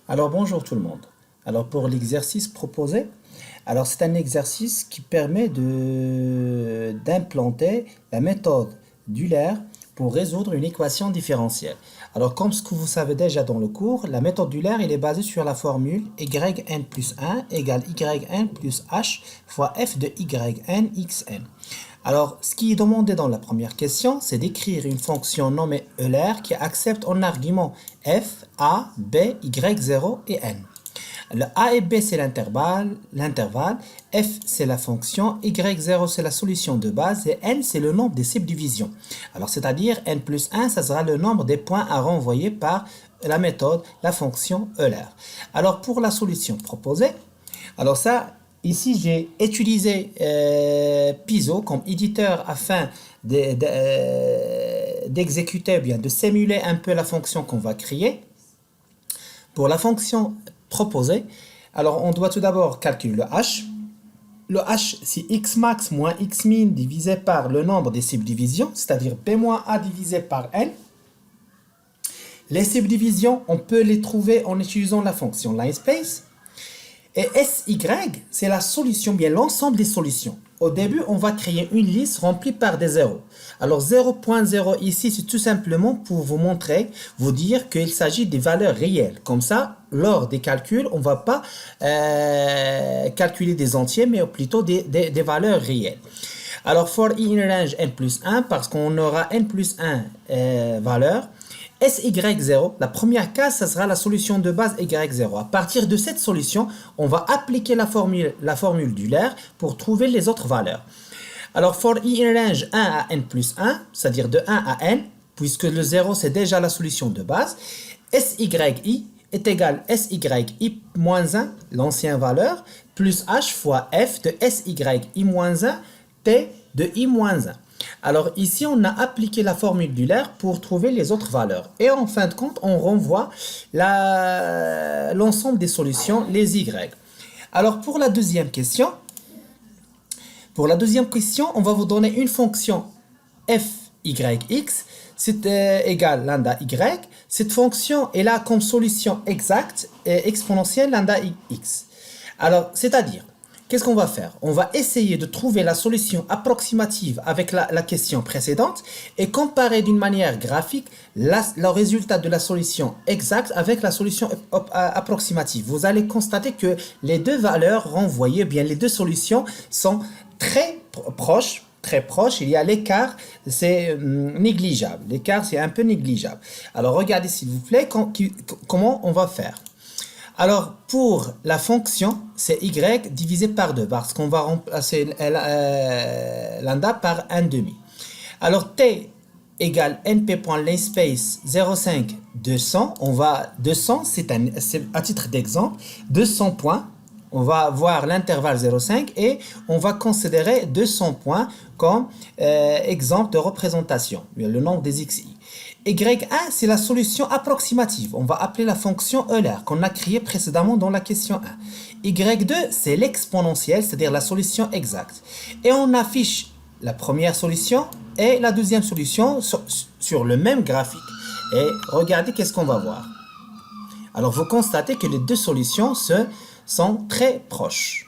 Alors bonjour tout le monde. Alors pour l'exercice proposé, alors c'est un exercice qui permet d'implanter la méthode d'Euler pour résoudre une équation différentielle. Alors comme ce que vous savez déjà dans le cours, la méthode d'Euler elle est basée sur la formule yn plus 1 égale yn plus h fois f de yn xn. Alors, ce qui est demandé dans la première question, c'est d'écrire une fonction nommée Euler qui accepte en argument f, a, b, y0 et n. Le a et b, c'est l'intervalle, f, c'est la fonction, y0, c'est la solution de base, et n, c'est le nombre des subdivisions. Alors, c'est-à-dire n plus 1, ça sera le nombre des points à renvoyer par la méthode, la fonction Euler. Alors, pour la solution proposée, alors ça, ici, j'ai utilisé Piso comme éditeur afin d'exécuter, bien de simuler un peu la fonction qu'on va créer. Pour la fonction proposée, alors on doit tout d'abord calculer le h. Le h, c'est x max moins x min divisé par le nombre des subdivisions, c'est-à-dire b moins a divisé par n. Les subdivisions, on peut les trouver en utilisant la fonction linspace. Et SY, c'est la solution, bien l'ensemble des solutions. Au début, on va créer une liste remplie par des zéros. Alors 0.0 ici, c'est tout simplement pour vous montrer, vous dire qu'il s'agit des valeurs réelles. Comme ça, lors des calculs, on ne va pas calculer des entiers, mais plutôt des valeurs réelles. Alors for i in range n plus 1, parce qu'on aura n plus 1 valeur, SY0, la première case, ça sera la solution de base Y0. À partir de cette solution, on va appliquer la formule d'Euler pour trouver les autres valeurs. Alors, for i in range 1 à n plus 1, c'est-à-dire de 1 à n, puisque le 0, c'est déjà la solution de base, SYI est égal à SYI moins 1, l'ancienne valeur, plus h fois f de SYI moins 1, t de i moins 1. Alors ici, on a appliqué la formule d'Euler pour trouver les autres valeurs. Et en fin de compte, on renvoie l'ensemble des solutions, les y. Alors pour la deuxième question, on va vous donner une fonction fyx, c'est égal lambda y. Cette fonction est là comme solution exacte et exponentielle lambda x. Alors, c'est-à-dire, qu'est-ce qu'on va faire? On va essayer de trouver la solution approximative avec la question précédente et comparer d'une manière graphique le résultat de la solution exacte avec la solution approximative. Vous allez constater que les deux valeurs renvoyées, bien les deux solutions sont très proches. Il y a l'écart, c'est négligeable. L'écart, c'est un peu négligeable. Alors, regardez s'il vous plaît comment on va faire. Alors, pour la fonction, c'est y divisé par 2, parce qu'on va remplacer lambda par 1/2. Alors, t égale np.linspace 0,5 200. 200, c'est à titre d'exemple, 200 points. On va voir l'intervalle 0,5 et on va considérer 200 points comme exemple de représentation, le nombre des xi. Y1, c'est la solution approximative. On va appeler la fonction Euler qu'on a créée précédemment dans la question 1. Y2, c'est l'exponentielle, c'est-à-dire la solution exacte. Et on affiche la première solution et la deuxième solution sur le même graphique. Et regardez qu'est-ce qu'on va voir. Alors, vous constatez que les deux solutions sont très proches.